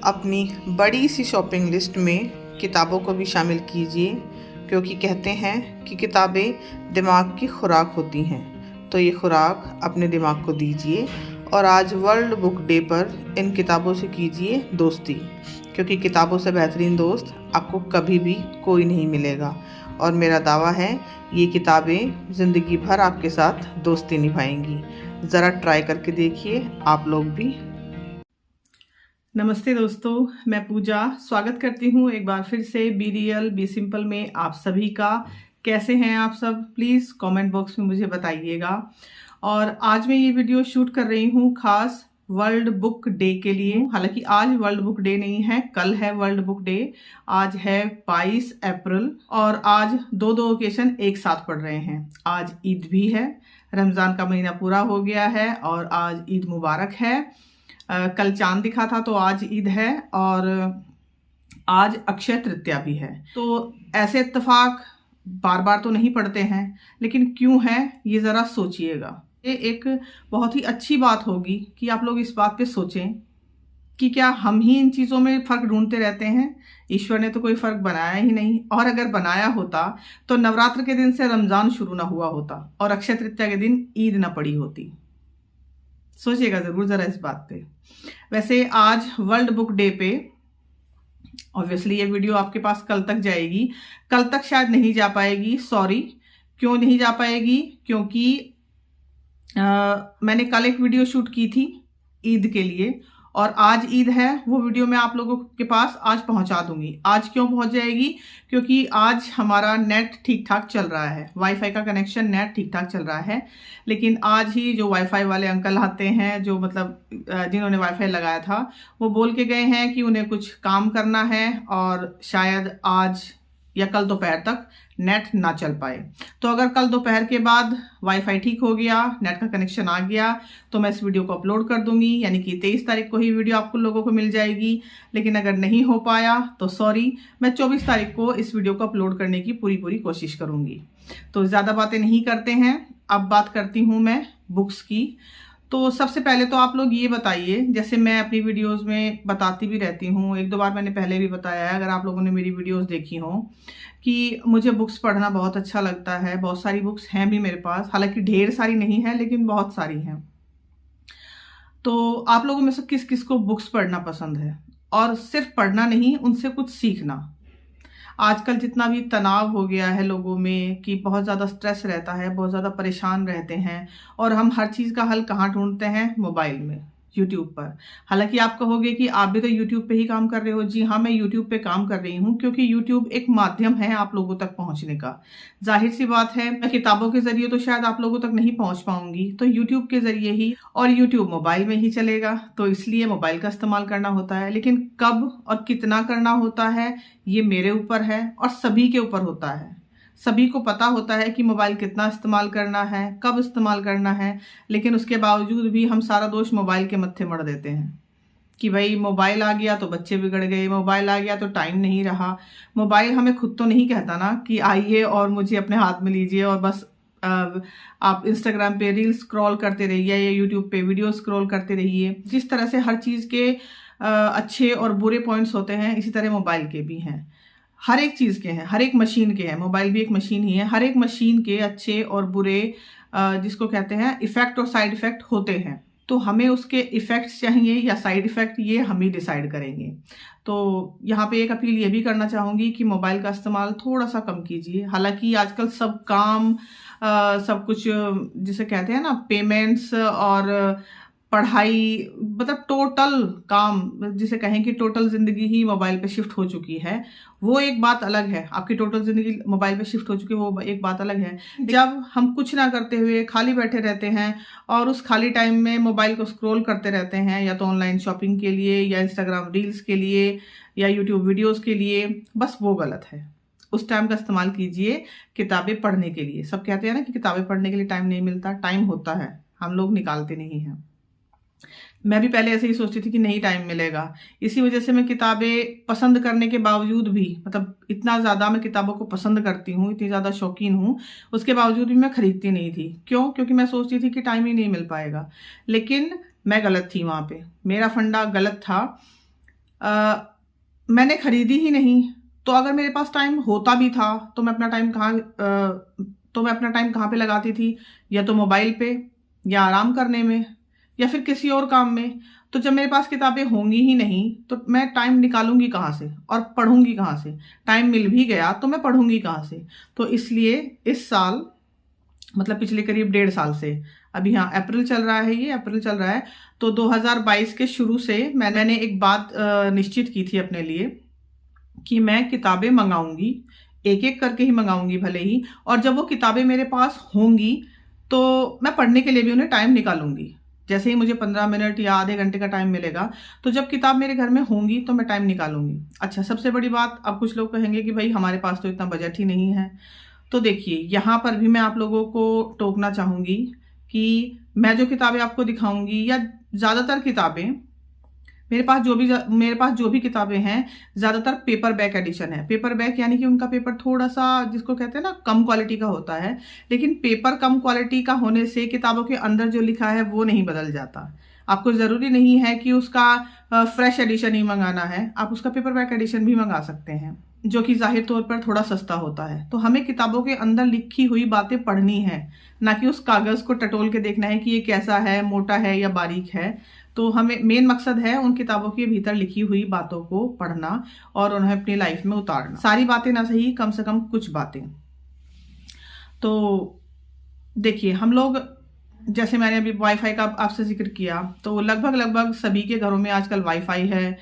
अपनी बड़ी सी shopping list में किताबों को भी शामिल कीजिए, क्योंकि कहते हैं कि किताबें दिमाग की खुराक होती हैं। तो ये खुराक अपने दिमाग को दीजिए और आज वर्ल्ड बुक डे पर इन किताबों से कीजिए दोस्ती, क्योंकि किताबों से बेहतरीन दोस्त आपको कभी भी कोई नहीं मिलेगा। और मेरा दावा है ये किताबें ज़िंदगी भर आपके साथ दोस्ती निभाएंगी। ज़रा ट्राई करके देखिए आप लोग भी। नमस्ते दोस्तों, मैं पूजा स्वागत करती हूँ एक बार फिर से बी रियल बी सिंपल में आप सभी का। कैसे हैं आप सब? प्लीज़ कमेंट बॉक्स में मुझे बताइएगा। और आज मैं ये वीडियो शूट कर रही हूँ खास वर्ल्ड बुक डे के लिए। हालांकि आज वर्ल्ड बुक डे नहीं है, कल है वर्ल्ड बुक डे। आज है 22 अप्रैल और आज दो ओकेशन एक साथ पड़ रहे हैं। आज ईद भी है, रमज़ान का महीना पूरा हो गया है और आज ईद मुबारक है। कल चांद दिखा था तो आज ईद है और आज अक्षय तृतीया भी है। तो ऐसे इत्तेफाक बार बार तो नहीं पड़ते हैं, लेकिन क्यों है ये ज़रा सोचिएगा। ये एक बहुत ही अच्छी बात होगी कि आप लोग इस बात पे सोचें कि क्या हम ही इन चीज़ों में फ़र्क ढूंढते रहते हैं? ईश्वर ने तो कोई फ़र्क बनाया ही नहीं, और अगर बनाया होता तो नवरात्र के दिन से रमज़ान शुरू ना हुआ होता और अक्षय तृतीया के दिन ईद ना पड़ी होती। सोचिएगा ज़रूर ज़रा इस बात पे। वैसे आज वर्ल्ड बुक डे पे ऑब्वियसली ये वीडियो आपके पास कल तक जाएगी, कल तक शायद नहीं जा पाएगी। सॉरी, क्यों नहीं जा पाएगी? क्योंकि मैंने कल एक वीडियो शूट की थी ईद के लिए और आज ईद है। वो वीडियो मैं आप लोगों के पास आज पहुंचा दूंगी। आज क्यों पहुंच जाएगी? क्योंकि आज हमारा नेट ठीक ठाक चल रहा है, वाईफाई का कनेक्शन नेट ठीक ठाक चल रहा है। लेकिन आज ही जो वाईफाई वाले अंकल आते हैं, जो मतलब जिन्होंने वाईफाई लगाया था, वो बोल के गए हैं कि उन्हें कुछ काम करना है और शायद आज या कल दोपहर तक नेट ना चल पाए। तो अगर कल दोपहर के बाद वाईफाई ठीक हो गया, नेट का कनेक्शन आ गया, तो मैं इस वीडियो को अपलोड कर दूंगी, यानी कि 23 तारीख को ही वीडियो आपको लोगों को मिल जाएगी। लेकिन अगर नहीं हो पाया तो सॉरी, मैं 24 तारीख को इस वीडियो को अपलोड करने की पूरी कोशिश करूंगी। तो ज़्यादा बातें नहीं करते हैं, अब बात करती हूँ मैं बुक्स की। तो सबसे पहले तो आप लोग ये बताइए, जैसे मैं अपनी वीडियोस में बताती भी रहती हूँ, एक दो बार मैंने पहले भी बताया है, अगर आप लोगों ने मेरी वीडियोस देखी हो, कि मुझे बुक्स पढ़ना बहुत अच्छा लगता है। बहुत सारी बुक्स हैं भी मेरे पास, हालांकि ढेर सारी नहीं है लेकिन बहुत सारी हैं। तो आप लोगों में से किस किस को बुक्स पढ़ना पसंद है? और सिर्फ पढ़ना नहीं, उनसे कुछ सीखना। आजकल जितना भी तनाव हो गया है लोगों में, कि बहुत ज़्यादा स्ट्रेस रहता है, बहुत ज़्यादा परेशान रहते हैं, और हम हर चीज़ का हल कहाँ ढूंढते हैं? मोबाइल में, यूट्यूब पर। हालांकि आप कहोगे कि आप भी तो यूट्यूब पे ही काम कर रहे हो। जी हाँ, मैं यूट्यूब पे काम कर रही हूँ, क्योंकि यूट्यूब एक माध्यम है आप लोगों तक पहुँचने का। जाहिर सी बात है, मैं किताबों के जरिए तो शायद आप लोगों तक नहीं पहुँच पाऊंगी, तो यूट्यूब के जरिए ही, और यूट्यूब मोबाइल में ही चलेगा, तो इसलिए मोबाइल का इस्तेमाल करना होता है। लेकिन कब और कितना करना होता है ये मेरे ऊपर है और सभी के ऊपर होता है। सभी को पता होता है कि मोबाइल कितना इस्तेमाल करना है, कब इस्तेमाल करना है, लेकिन उसके बावजूद भी हम सारा दोष मोबाइल के मत्थे मढ़ देते हैं कि भाई मोबाइल आ गया तो बच्चे बिगड़ गए, मोबाइल आ गया तो टाइम नहीं रहा। मोबाइल हमें खुद तो नहीं कहता ना कि आइए और मुझे अपने हाथ में लीजिए और बस आप इंस्टाग्राम पे रील स्क्रॉल करते रहिए या यूट्यूब पे वीडियो स्क्रॉल करते रहिए। जिस तरह से हर चीज़ के अच्छे और बुरे पॉइंट्स होते हैं, इसी तरह मोबाइल के भी हैं। हर एक चीज़ के हैं, हर एक मशीन के हैं, मोबाइल भी एक मशीन ही है। हर एक मशीन के अच्छे और बुरे, जिसको कहते हैं इफेक्ट और साइड इफेक्ट होते हैं। तो हमें उसके इफेक्ट्स चाहिए या साइड इफेक्ट, ये हम ही डिसाइड करेंगे। तो यहाँ पे एक अपील ये भी करना चाहूँगी कि मोबाइल का इस्तेमाल थोड़ा सा कम कीजिए। हालांकि आजकल सब काम, सब कुछ जिसे कहते हैं ना, पेमेंट्स और पढ़ाई, मतलब टोटल काम, जिसे कहें कि टोटल जिंदगी ही मोबाइल पे शिफ्ट हो चुकी है। वो एक बात अलग है, आपकी टोटल जिंदगी मोबाइल पे शिफ्ट हो चुकी है, वो एक बात अलग है। जब हम कुछ ना करते हुए खाली बैठे रहते हैं और उस खाली टाइम में मोबाइल को स्क्रॉल करते रहते हैं, या तो ऑनलाइन शॉपिंग के लिए, या इंस्टाग्राम रील्स के लिए, या यूट्यूब वीडियोज के लिए, बस वो गलत है। उस टाइम का इस्तेमाल कीजिए किताबें पढ़ने के लिए। सब कहते हैं ना कि किताबें पढ़ने के लिए टाइम नहीं मिलता। टाइम होता है, हम लोग निकालते नहीं हैं। मैं भी पहले ऐसे ही सोचती थी कि नहीं टाइम मिलेगा। इसी वजह से मैं किताबें पसंद करने के बावजूद भी, मतलब इतना ज़्यादा मैं किताबों को पसंद करती हूँ, इतनी ज़्यादा शौकीन हूँ, उसके बावजूद भी मैं खरीदती नहीं थी। क्यों? क्योंकि मैं सोचती थी कि टाइम ही नहीं मिल पाएगा। लेकिन मैं गलत थी वहाँ पे, मेरा फंडा गलत था। मैंने खरीदी ही नहीं। तो अगर मेरे पास टाइम होता भी था तो मैं अपना टाइम कहाँ पे लगाती थी, या तो मोबाइल पे, या आराम करने में, या फिर किसी और काम में। तो जब मेरे पास किताबें होंगी ही नहीं तो मैं टाइम निकालूंगी कहाँ से और पढ़ूंगी कहाँ से। टाइम मिल भी गया तो मैं पढ़ूंगी कहाँ से। तो इसलिए इस साल, मतलब पिछले करीब 1.5 साल से, अभी हाँ अप्रैल चल रहा है, ये अप्रैल चल रहा है, तो 2022 के शुरू से मैंने एक बात निश्चित की थी अपने लिए कि मैं किताबें मंगाऊंगी, एक एक करके ही मंगाऊंगी भले ही, और जब वो किताबें मेरे पास होंगी तो मैं पढ़ने के लिए भी उन्हें टाइम निकालूंगी। जैसे ही मुझे 15 मिनट या आधे घंटे का टाइम मिलेगा, तो जब किताब मेरे घर में होंगी तो मैं टाइम निकालूंगी। अच्छा, सबसे बड़ी बात, अब कुछ लोग कहेंगे कि भाई हमारे पास तो इतना बजट ही नहीं है। तो देखिए, यहाँ पर भी मैं आप लोगों को टोकना चाहूंगी कि मैं जो किताबें आपको दिखाऊंगी, या ज़्यादातर किताबें मेरे पास जो भी किताबें हैं, ज़्यादातर पेपर बैक एडिशन है। पेपर बैक यानी कि उनका पेपर थोड़ा सा, जिसको कहते हैं ना, कम क्वालिटी का होता है। लेकिन पेपर कम क्वालिटी का होने से किताबों के अंदर जो लिखा है वो नहीं बदल जाता। आपको ज़रूरी नहीं है कि उसका फ्रेश एडिशन ही मंगाना है, आप उसका पेपर बैक एडिशन भी मंगा सकते हैं, जो कि जाहिर तौर पर थोड़ा सस्ता होता है। तो हमें किताबों के अंदर लिखी हुई बातें पढ़नी है, ना कि उस कागज़ को टटोल के देखना है कि ये कैसा है, मोटा है या बारीक है। तो हमें मेन मकसद है उन किताबों के भीतर लिखी हुई बातों को पढ़ना और उन्हें अपनी लाइफ में उतारना। सारी बातें ना सही, कम से कम कुछ बातें। तो देखिए, हम लोग, जैसे मैंने अभी वाईफाई का आपसे जिक्र किया, तो लगभग सभी के घरों में आजकल वाईफाई है।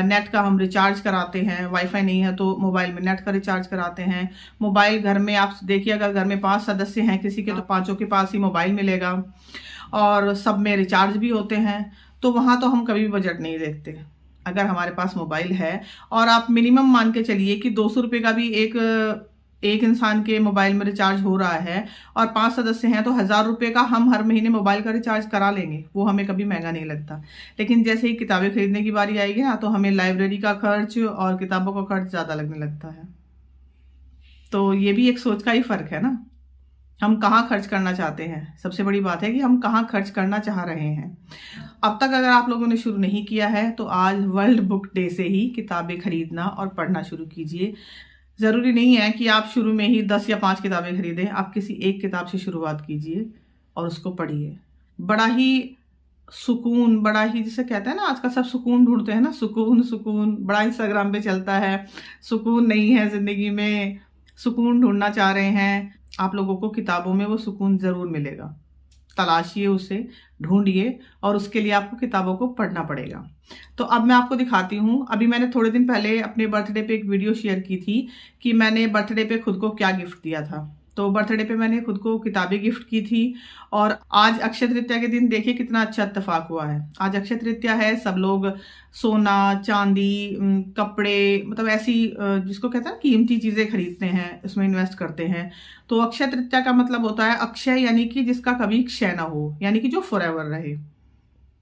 नेट का हम रिचार्ज कराते हैं, वाईफाई नहीं है तो मोबाइल में नेट का रिचार्ज कराते हैं। मोबाइल घर में, आप देखिए, अगर घर में 5 सदस्य हैं किसी के, तो 5 के पास ही मोबाइल मिलेगा, और सब में रिचार्ज भी होते हैं। तो वहाँ तो हम कभी भी बजट नहीं देखते। अगर हमारे पास मोबाइल है, और आप मिनिमम मान के चलिए कि 200 रुपये का भी एक इंसान के मोबाइल में रिचार्ज हो रहा है, और 5 सदस्य हैं, तो 1000 रुपये का हम हर महीने मोबाइल का रिचार्ज करा लेंगे, वो हमें कभी महंगा नहीं लगता। लेकिन जैसे ही किताबें खरीदने की बारी आएगी ना, तो हमें लाइब्रेरी का खर्च और किताबों का खर्च ज़्यादा लगने लगता है। तो ये भी एक सोच का ही फ़र्क है ना, हम कहाँ खर्च करना चाहते हैं। सबसे बड़ी बात है कि हम कहाँ खर्च करना चाह रहे हैं। अब तक अगर आप लोगों ने शुरू नहीं किया है, तो आज वर्ल्ड बुक डे से ही किताबें खरीदना और पढ़ना शुरू कीजिए। ज़रूरी नहीं है कि आप शुरू में ही 10 या 5 किताबें खरीदें, आप किसी एक किताब से शुरुआत कीजिए और उसको पढ़िए। बड़ा ही सुकून, बड़ा ही, जिसे कहते हैं ना, आजकल सब सुकून ढूंढते हैं ना, सुकून बड़ा इंस्टाग्राम पे चलता है। सुकून नहीं है ज़िंदगी में, सुकून ढूंढना चाह रहे हैं, आप लोगों को किताबों में वो सुकून ज़रूर मिलेगा। तलाशिए उसे, ढूंढिए, और उसके लिए आपको किताबों को पढ़ना पड़ेगा। तो अब मैं आपको दिखाती हूँ। अभी मैंने थोड़े दिन पहले अपने बर्थडे पे एक वीडियो शेयर की थी कि मैंने बर्थडे पे खुद को क्या गिफ्ट दिया था। तो बर्थडे पे मैंने खुद को किताबें गिफ्ट की थी। और आज अक्षय तृतीया के दिन देखिए कितना अच्छा इत्तेफाक हुआ है। आज अक्षय तृतीया है, सब लोग सोना, चांदी, कपड़े, मतलब ऐसी जिसको कहते हैं कीमती चीज़ें खरीदते हैं, उसमें इन्वेस्ट करते हैं। तो अक्षय तृतीया का मतलब होता है अक्षय, यानी कि जिसका कभी क्षय ना हो, यानी कि जो फॉरएवर रहे।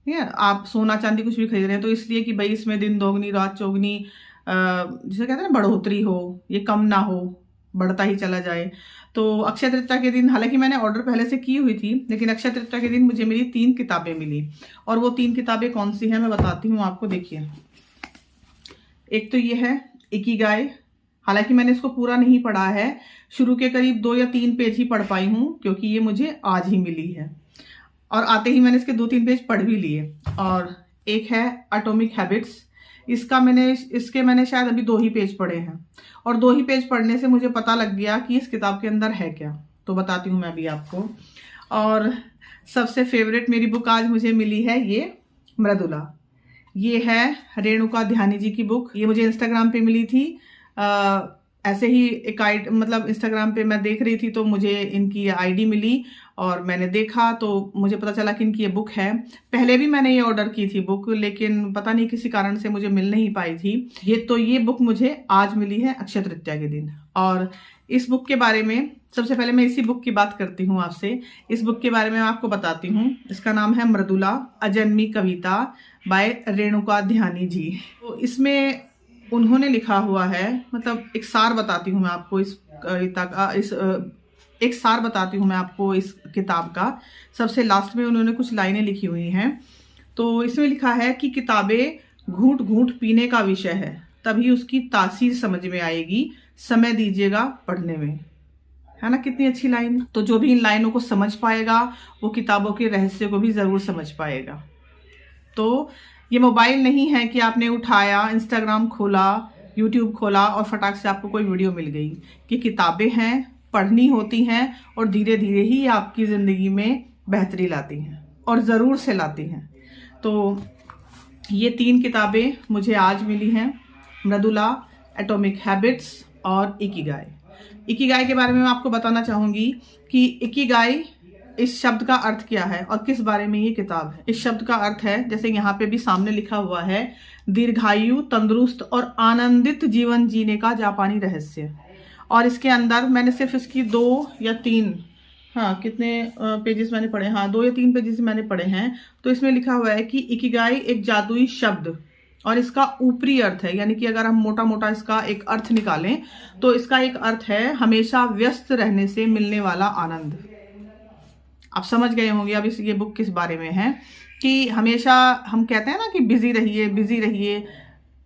ठीक है, आप सोना चांदी कुछ भी खरीद रहे हैं तो इसलिए कि भाई इसमें दिन दोगुनी रात चौगुनी, जिसे कहते हैं ना, बढ़ोतरी हो, ये कम ना हो, बढ़ता ही चला जाए। तो अक्षय तृतीया के दिन, हालांकि मैंने ऑर्डर पहले से की हुई थी, लेकिन अक्षय तृतीया के दिन मुझे मेरी 3 किताबें मिली। और वो 3 किताबें कौन सी हैं मैं बताती हूँ आपको। देखिए, एक तो ये है इकिगाई। हालांकि मैंने इसको पूरा नहीं पढ़ा है, शुरू के करीब 2 या 3 पेज ही पढ़ पाई हूँ, क्योंकि ये मुझे आज ही मिली है, और आते ही मैंने इसके 2-3 पेज पढ़ भी लिए। और एक है एटॉमिक हैबिट्स। इसके मैंने शायद अभी 2 ही पेज पढ़े हैं, और 2 ही पेज पढ़ने से मुझे पता लग गया कि इस किताब के अंदर है क्या। तो बताती हूँ मैं अभी आपको। और सबसे फेवरेट मेरी बुक आज मुझे मिली है, ये मृदुला। ये है रेणुका ध्यानी जी की बुक। ये मुझे इंस्टाग्राम पे मिली थी। ऐसे ही एक मतलब इंस्टाग्राम पे मैं देख रही थी तो मुझे इनकी आईडी मिली, और मैंने देखा तो मुझे पता चला कि इनकी ये बुक है। पहले भी मैंने ये ऑर्डर की थी बुक, लेकिन पता नहीं किसी कारण से मुझे मिल नहीं पाई थी। ये बुक मुझे आज मिली है अक्षय तृतीया के दिन। और इस बुक के बारे में सबसे पहले मैं इसी बुक की बात करती हूँ आपसे। इस बुक के बारे में मैं आपको बताती हूँ। इसका नाम है मृदुला, अजन्मी कविता बाय रेणुका ध्यानी जी। तो इसमें उन्होंने लिखा हुआ है, मतलब एक सार बताती हूँ मैं आपको इस कविता का, एक सार बताती हूँ मैं आपको इस किताब का। सबसे लास्ट में उन्होंने कुछ लाइनें लिखी हुई हैं। तो इसमें लिखा है कि किताबें घूंट घूंट पीने का विषय है, तभी उसकी तासीर समझ में आएगी, समय दीजिएगा पढ़ने में। है ना कितनी अच्छी लाइन। तो जो भी इन लाइनों को समझ पाएगा वो किताबों के रहस्य को भी जरूर समझ पाएगा। तो ये मोबाइल नहीं है कि आपने उठाया, इंस्टाग्राम खोला, यूट्यूब खोला और फटाक से आपको कोई वीडियो मिल गई। कि किताबें हैं, पढ़नी होती हैं और धीरे धीरे ही आपकी ज़िंदगी में बेहतरी लाती हैं और ज़रूर से लाती हैं। तो ये 3 किताबें मुझे आज मिली हैं, मृदुला, एटॉमिक हैबिट्स और इकिगाई। इकिगाई के बारे में मैं आपको बताना चाहूँगी कि इकिगाई इस शब्द का अर्थ क्या है और किस बारे में ये किताब है। इस शब्द का अर्थ है, जैसे यहाँ पे भी सामने लिखा हुआ है, दीर्घायु, तंदुरुस्त और आनंदित जीवन जीने का जापानी रहस्य। और इसके अंदर मैंने सिर्फ इसकी 2 या 3 कितने पेजेस मैंने पढ़े, 2 या 3 पेजेस मैंने पढ़े हैं। तो इसमें लिखा हुआ है कि इकिगाई एक जादुई शब्द और इसका ऊपरी अर्थ है, यानी कि अगर हम मोटा मोटा इसका एक अर्थ निकालें तो इसका एक अर्थ है हमेशा व्यस्त रहने से मिलने वाला आनंद। आप समझ गए होंगे अब ये बुक किस बारे में है। कि हमेशा हम कहते हैं ना कि बिजी रहिए, बिजी रहिए।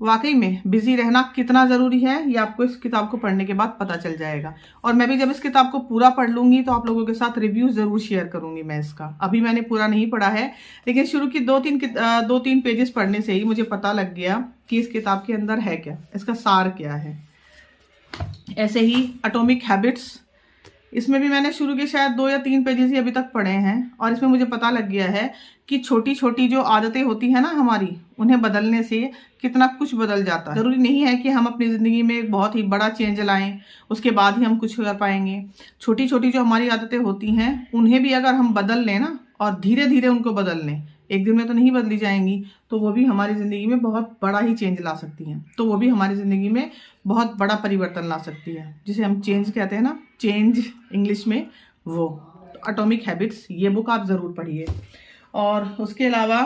वाकई में बिजी रहना कितना ज़रूरी है ये आपको इस किताब को पढ़ने के बाद पता चल जाएगा। और मैं भी जब इस किताब को पूरा पढ़ लूंगी तो आप लोगों के साथ रिव्यू ज़रूर शेयर करूंगी मैं इसका। अभी मैंने पूरा नहीं पढ़ा है, लेकिन शुरू की 2-3 पेजेस पढ़ने से ही मुझे पता लग गया कि इस किताब के अंदर है क्या, इसका सार क्या है। ऐसे ही एटॉमिक हैबिट्स, इसमें भी मैंने शुरू के शायद 2 या 3 पेजेस ही अभी तक पढ़े हैं और इसमें मुझे पता लग गया है कि छोटी छोटी जो आदतें होती है ना हमारी, उन्हें बदलने से कितना कुछ बदल जाता है। जरूरी नहीं है कि हम अपनी ज़िंदगी में एक बहुत ही बड़ा चेंज लाएं, उसके बाद ही हम कुछ कर पाएंगे। छोटी छोटी जो हमारी आदतें होती हैं उन्हें भी अगर हम बदल लें ना और धीरे धीरे उनको बदल लें, एक दिन में तो नहीं बदली जाएंगी, तो वो भी हमारी ज़िंदगी में बहुत बड़ा ही चेंज ला सकती हैं। तो वो भी हमारी ज़िंदगी में बहुत बड़ा परिवर्तन ला सकती है, जिसे हम चेंज कहते हैं ना, चेंज इंग्लिश में वो। तो एटॉमिक हैबिट्स ये बुक आप ज़रूर पढ़िए। और उसके अलावा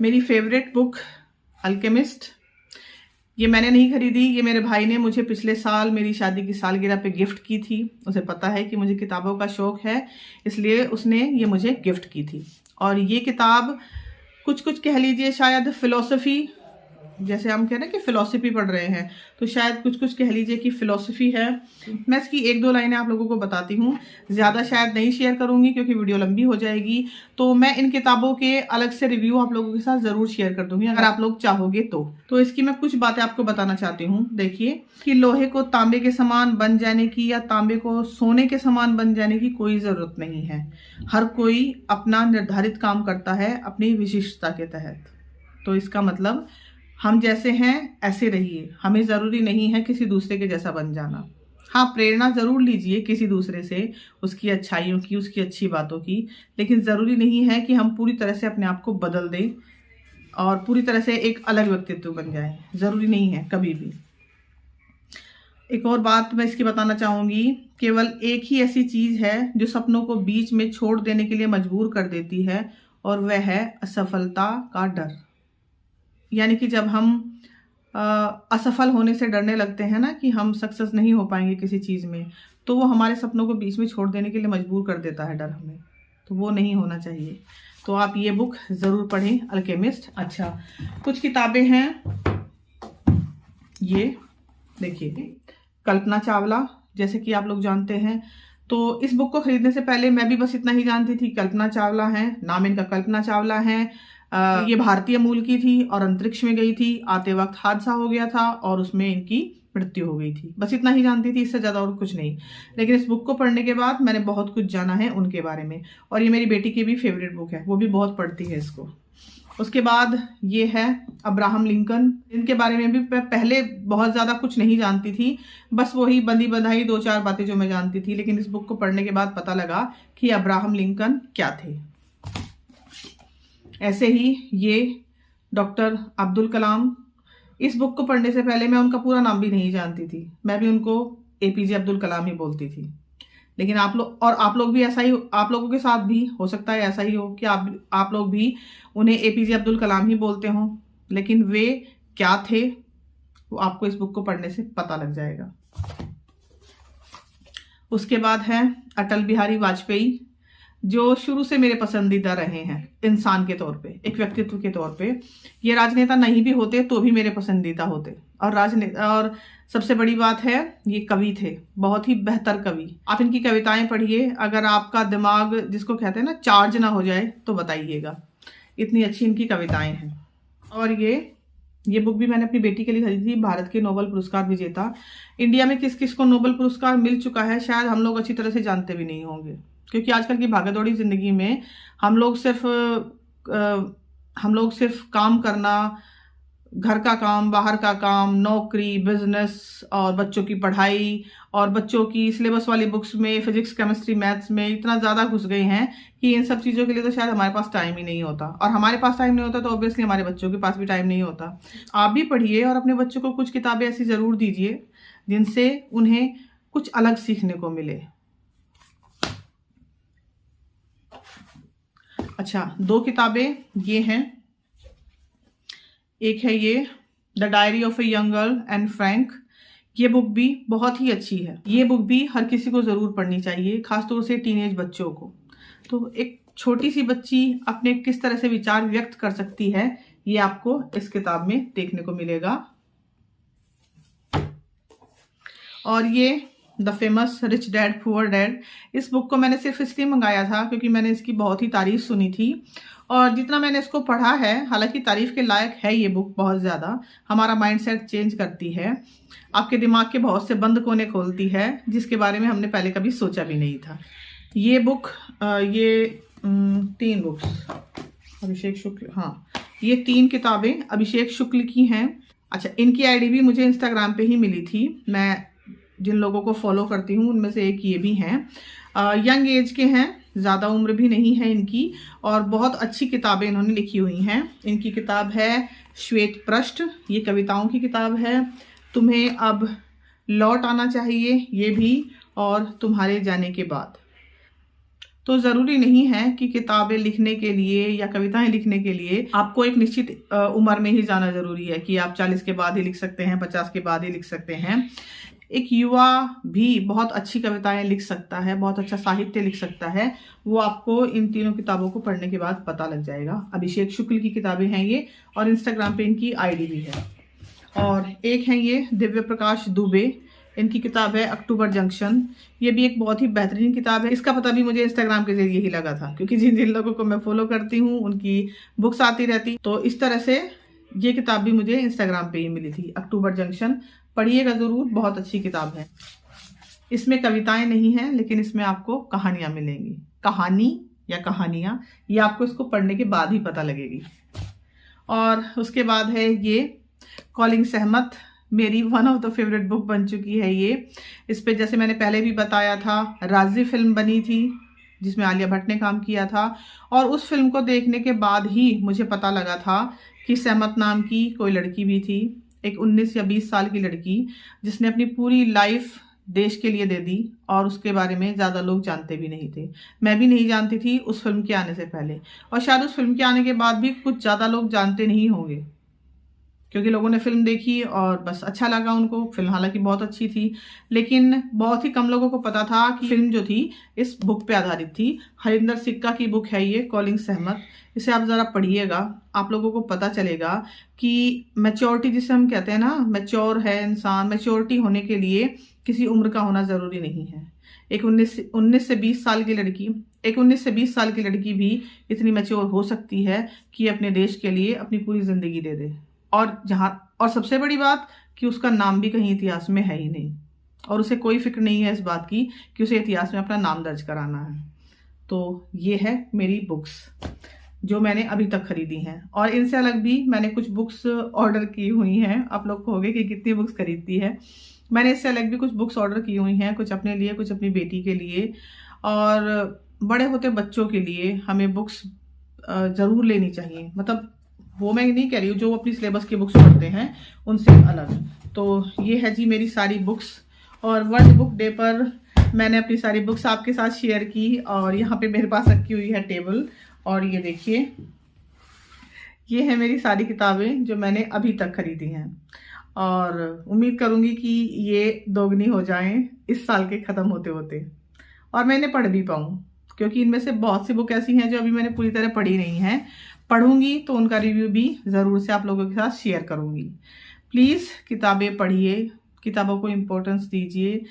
मेरी फेवरेट बुक अल्केमिस्ट, ये मैंने नहीं खरीदी, ये मेरे भाई ने मुझे पिछले साल मेरी शादी की सालगिरह पे गिफ्ट की थी। उसे पता है कि मुझे किताबों का शौक है, इसलिए उसने ये मुझे गिफ्ट की थी। और ये किताब कुछ कह लीजिए शायद फिलॉसफी, जैसे हम कह रहे हैं कि फिलॉसफी पढ़ रहे हैं, तो शायद कुछ कह लीजिए कि फिलॉसफी है। मैं इसकी 1-2 लाइनें आप लोगों को बताती हूँ, ज़्यादा शायद नहीं शेयर करूँगी क्योंकि वीडियो लंबी हो जाएगी। तो मैं इन किताबों के अलग से रिव्यू आप लोगों के साथ ज़रूर शेयर कर दूँगी अगर आप लोग चाहोगे तो इसकी मैं कुछ बातें आपको बताना चाहती हूँ। देखिए कि लोहे को तांबे के समान बन जाने की या तांबे को सोने के समान बन जाने की कोई ज़रूरत नहीं है। हर कोई अपना निर्धारित काम करता है अपनी विशिष्टता के तहत। तो इसका मतलब हम जैसे हैं ऐसे रहिए, हमें ज़रूरी नहीं है किसी दूसरे के जैसा बन जाना। हाँ, प्रेरणा ज़रूर लीजिए किसी दूसरे से, उसकी अच्छाइयों की, उसकी अच्छी बातों की, लेकिन ज़रूरी नहीं है कि हम पूरी तरह से अपने आप को बदल दें और पूरी तरह से एक अलग व्यक्तित्व बन जाए। ज़रूरी नहीं है कभी भी। एक और बात मैं इसकी बताना चाहूँगी, केवल एक ही ऐसी चीज़ है जो सपनों को बीच में छोड़ देने के लिए मजबूर कर देती है, और वह है असफलता का डर। यानी कि जब हम असफल होने से डरने लगते हैं ना कि हम सक्सेस नहीं हो पाएंगे किसी चीज़ में, तो वो हमारे सपनों को बीच में छोड़ देने के लिए मजबूर कर देता है डर हमें। तो वो नहीं होना चाहिए। तो आप ये बुक ज़रूर पढ़ें, अल्केमिस्ट। अच्छा, कुछ किताबें हैं, ये देखिए, कल्पना चावला, जैसे कि आप लोग जानते हैं। तो इस बुक को खरीदने से पहले मैं भी बस इतना ही जानती थी, कल्पना चावला हैं, नाम इनका कल्पना चावला है। ये भारतीय मूल की थी और अंतरिक्ष में गई थी। आते वक्त हादसा हो गया था और उसमें इनकी मृत्यु हो गई थी। बस इतना ही जानती थी, इससे ज़्यादा और कुछ नहीं। लेकिन इस बुक को पढ़ने के बाद मैंने बहुत कुछ जाना है उनके बारे में। और ये मेरी बेटी की भी फेवरेट बुक है, वो भी बहुत पढ़ती है इसको। उसके बाद ये है अब्राहम लिंकन। इनके बारे में भी पहले बहुत ज़्यादा कुछ नहीं जानती थी, बस वही बंदी बंधाई 2-4 बातें जो मैं जानती थी। लेकिन इस बुक को पढ़ने के बाद पता लगा कि अब्राहम लिंकन क्या थे। ऐसे ही ये डॉक्टर अब्दुल कलाम। इस बुक को पढ़ने से पहले मैं उनका पूरा नाम भी नहीं जानती थी, मैं भी उनको APJ अब्दुल कलाम ही बोलती थी। लेकिन आप लोग भी ऐसा ही, आप लोगों के साथ भी हो सकता है ऐसा ही हो कि आप लोग भी उन्हें APJ अब्दुल कलाम ही बोलते हों, लेकिन वे क्या थे वो आपको इस बुक को पढ़ने से पता लग जाएगा। उसके बाद है अटल बिहारी वाजपेयी। जो शुरू से मेरे पसंदीदा रहे हैं इंसान के तौर पे, एक व्यक्तित्व के तौर पे। ये राजनेता नहीं भी होते तो भी मेरे पसंदीदा होते। और सबसे बड़ी बात है, ये कवि थे, बहुत ही बेहतर कवि। आप इनकी कविताएं पढ़िए, अगर आपका दिमाग, जिसको कहते हैं ना, चार्ज ना हो जाए तो बताइएगा, इतनी अच्छी इनकी कविताएं हैं। और ये बुक भी मैंने अपनी बेटी के लिए खरीदी थी। भारत के नोबेल पुरस्कार विजेता, इंडिया में किस किस को नोबेल पुरस्कार मिल चुका है शायद हम लोग अच्छी तरह से जानते भी नहीं होंगे, क्योंकि आजकल की भागदौड़ी जिंदगी में हम लोग सिर्फ काम करना, घर का काम, बाहर का काम, नौकरी, बिजनेस और बच्चों की पढ़ाई और बच्चों की सिलेबस वाली बुक्स में फिजिक्स, केमिस्ट्री, मैथ्स में इतना ज़्यादा घुस गए हैं कि इन सब चीज़ों के लिए तो शायद हमारे पास टाइम ही नहीं होता। और हमारे पास टाइम नहीं होता तो ऑब्वियसली हमारे बच्चों के पास भी टाइम नहीं होता। आप भी पढ़िए और अपने बच्चों को कुछ किताबें ऐसी ज़रूर दीजिए जिनसे उन्हें कुछ अलग सीखने को मिले। अच्छा, 2 किताबें ये हैं। एक है ये the diary of a young girl and Frank. ये बुक भी बहुत ही अच्छी है। ये बुक भी हर किसी को ज़रूर पढ़नी चाहिए, खासतौर से टीनेज बच्चों को। तो एक छोटी सी बच्ची अपने किस तरह से विचार व्यक्त कर सकती है, ये आपको इस किताब में देखने को मिलेगा। और ये the famous rich dad poor dad, इस बुक को मैंने सिर्फ इसलिए मंगाया था क्योंकि मैंने इसकी बहुत ही तारीफ सुनी थी। और जितना मैंने इसको पढ़ा है, हालांकि तारीफ के लायक है ये बुक बहुत ज़्यादा, हमारा माइंडसेट चेंज करती है, आपके दिमाग के बहुत से बंद कोने खोलती है जिसके बारे में हमने पहले कभी सोचा भी नहीं था। ये बुक, ये 3 बुक्स अभिषेक शुक्ल, हाँ, ये 3 किताबें अभिषेक शुक्ल की हैं। अच्छा, इनकी आईडी भी मुझे इंस्टाग्राम पे ही मिली थी। मैं जिन लोगों को फॉलो करती हूँ उनमें से एक ये भी हैं। यंग एज के हैं, ज़्यादा उम्र भी नहीं है इनकी, और बहुत अच्छी किताबें इन्होंने लिखी हुई हैं। इनकी किताब है श्वेत पृष्ठ, ये कविताओं की किताब है। तुम्हें अब लौट आना चाहिए, ये भी, और तुम्हारे जाने के बाद। तो ज़रूरी नहीं है कि किताबें लिखने के लिए या कविताएं लिखने के लिए आपको एक निश्चित उम्र में ही जाना ज़रूरी है कि आप 40 के बाद ही लिख सकते हैं, 50 के बाद ही लिख सकते हैं। एक युवा भी बहुत अच्छी कविताएं लिख सकता है, बहुत अच्छा साहित्य लिख सकता है, वो आपको इन तीनों किताबों को पढ़ने के बाद पता लग जाएगा। अभिषेक शुक्ल की किताबें हैं ये, और इंस्टाग्राम पे इनकी आईडी भी है। और एक है ये दिव्य प्रकाश दुबे, इनकी किताब है अक्टूबर जंक्शन। ये भी एक बहुत ही बेहतरीन किताब है। इसका पता भी मुझे इंस्टाग्राम के जरिए ही लगा था, क्योंकि जिन जिन लोगों को मैं फॉलो करती हूँ उनकी बुक्स आती रहती, तो इस तरह से ये किताब भी मुझे इंस्टाग्राम पे ही मिली थी, अक्टूबर जंक्शन। पढ़िएगा ज़रूर, बहुत अच्छी किताब है। इसमें कविताएं नहीं हैं, लेकिन इसमें आपको कहानियां मिलेंगी। कहानी या कहानियां, ये आपको इसको पढ़ने के बाद ही पता लगेगी। और उसके बाद है ये कॉलिंग सहमत, मेरी one of the favourite book बन चुकी है ये। इस पे जैसे मैंने पहले भी बताया था, राजी फिल्म बनी थी जिसमें आलिया भट्ट ने काम किया था, और उस फिल्म को देखने के बाद ही मुझे पता लगा था कि सहमत नाम की कोई लड़की भी थी, एक 19 या 20 साल की लड़की, जिसने अपनी पूरी लाइफ देश के लिए दे दी, और उसके बारे में ज़्यादा लोग जानते भी नहीं थे। मैं भी नहीं जानती थी उस फिल्म के आने से पहले, और शायद उस फिल्म के आने के बाद भी कुछ ज़्यादा लोग जानते नहीं होंगे, क्योंकि लोगों ने फिल्म देखी और बस अच्छा लगा उनको। फिल्म हालांकि बहुत अच्छी थी, लेकिन बहुत ही कम लोगों को पता था कि फिल्म जो थी इस बुक पे आधारित थी। हरिंदर सिक्का की बुक है ये, कॉलिंग सहमत। इसे आप ज़रा पढ़िएगा, आप लोगों को पता चलेगा कि मैच्योरिटी जिसे हम कहते हैं ना, मैच्योर है इंसान, मैच्योरिटी होने के लिए किसी उम्र का होना ज़रूरी नहीं है। एक 19 से 20 साल की लड़की, एक 19 से 20 साल की लड़की भी इतनी मैच्योर हो सकती है कि अपने देश के लिए अपनी पूरी ज़िंदगी दे दे। और सबसे बड़ी बात कि उसका नाम भी कहीं इतिहास में है ही नहीं, और उसे कोई फिक्र नहीं है इस बात की कि उसे इतिहास में अपना नाम दर्ज कराना है। तो ये है मेरी बुक्स जो मैंने अभी तक खरीदी हैं, और इनसे अलग भी मैंने कुछ बुक्स ऑर्डर की हुई हैं। आप लोग कहोगे कि कितनी बुक्स खरीदती है। मैंने इससे अलग भी कुछ बुक्स ऑर्डर की हुई हैं, कुछ अपने लिए, कुछ अपनी बेटी के लिए, और बड़े होते बच्चों के लिए हमें बुक्स ज़रूर लेनी चाहिए। मतलब वो मैं नहीं कह रही हूँ जो अपनी सिलेबस की बुक्स पढ़ते हैं उनसे अलग। तो ये है जी मेरी सारी बुक्स, और वर्ल्ड बुक डे पर मैंने अपनी सारी बुक्स आपके साथ शेयर की, और यहाँ पे मेरे पास रखी हुई है टेबल। और ये देखिए, ये है मेरी सारी किताबें जो मैंने अभी तक खरीदी हैं, और उम्मीद करूँगी कि ये दोगुनी हो जाएं इस साल के ख़त्म होते होते, और मैं इन्हें पढ़ भी पाऊँ। क्योंकि इनमें से बहुत सी बुक ऐसी हैं जो अभी मैंने पूरी तरह पढ़ी नहीं है। पढ़ूंगी तो उनका रिव्यू भी ज़रूर से आप लोगों के साथ शेयर करूंगी। प्लीज़ किताबें पढ़िए, किताबों को इम्पोर्टेंस दीजिए।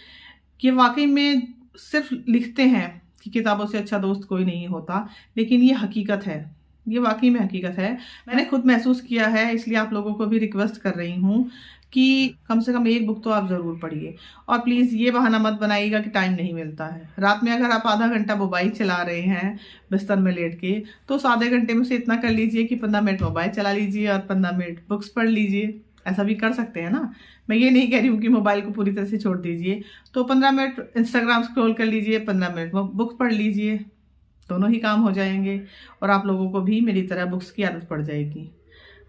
कि वाकई में सिर्फ लिखते हैं कि किताबों से अच्छा दोस्त कोई नहीं होता, लेकिन ये हकीकत है, ये वाकई में हकीकत है। मैंने खुद महसूस किया है, इसलिए आप लोगों को भी रिक्वेस्ट कर रही हूँ कि कम से कम एक बुक तो आप ज़रूर पढ़िए। और प्लीज़ ये बहाना मत बनाइएगा कि टाइम नहीं मिलता है। रात में अगर आप आधा घंटा मोबाइल चला रहे हैं बिस्तर में लेट के, तो उस आधे घंटे में से इतना कर लीजिए कि 15 मिनट मोबाइल चला लीजिए और 15 मिनट बुक्स पढ़ लीजिए। ऐसा भी कर सकते हैं ना। मैं ये नहीं कह रही हूँ कि मोबाइल को पूरी तरह से छोड़ दीजिए। तो 15 मिनट इंस्टाग्राम स्क्रॉल कर लीजिए, 15 मिनट बुक्स पढ़ लीजिए, दोनों ही काम हो जाएंगे और आप लोगों को भी मेरी तरह बुक्स की आदत पड़ जाएगी।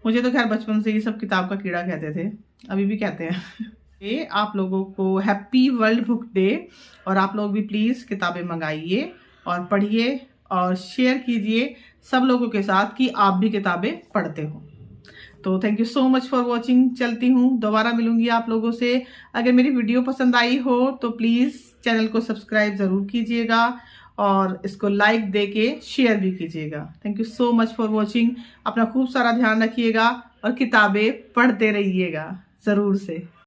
मुझे तो खैर बचपन से ही सब किताब का कीड़ा कहते थे, अभी भी कहते हैं। ये आप लोगों को हैप्पी वर्ल्ड बुक डे। और आप लोग भी प्लीज़ किताबें मंगाइए और पढ़िए और शेयर कीजिए सब लोगों के साथ कि आप भी किताबें पढ़ते हो। तो thank you so much for watching. चलती हूँ, दोबारा मिलूंगी आप लोगों से। अगर मेरी वीडियो पसंद आई हो तो प्लीज़ चैनल को सब्सक्राइब ज़रूर कीजिएगा और इसको लाइक दे के शेयर भी कीजिएगा। Thank you so much for watching. अपना खूब सारा ध्यान रखिएगा और किताबें पढ़ते रहिएगा ज़रूर से।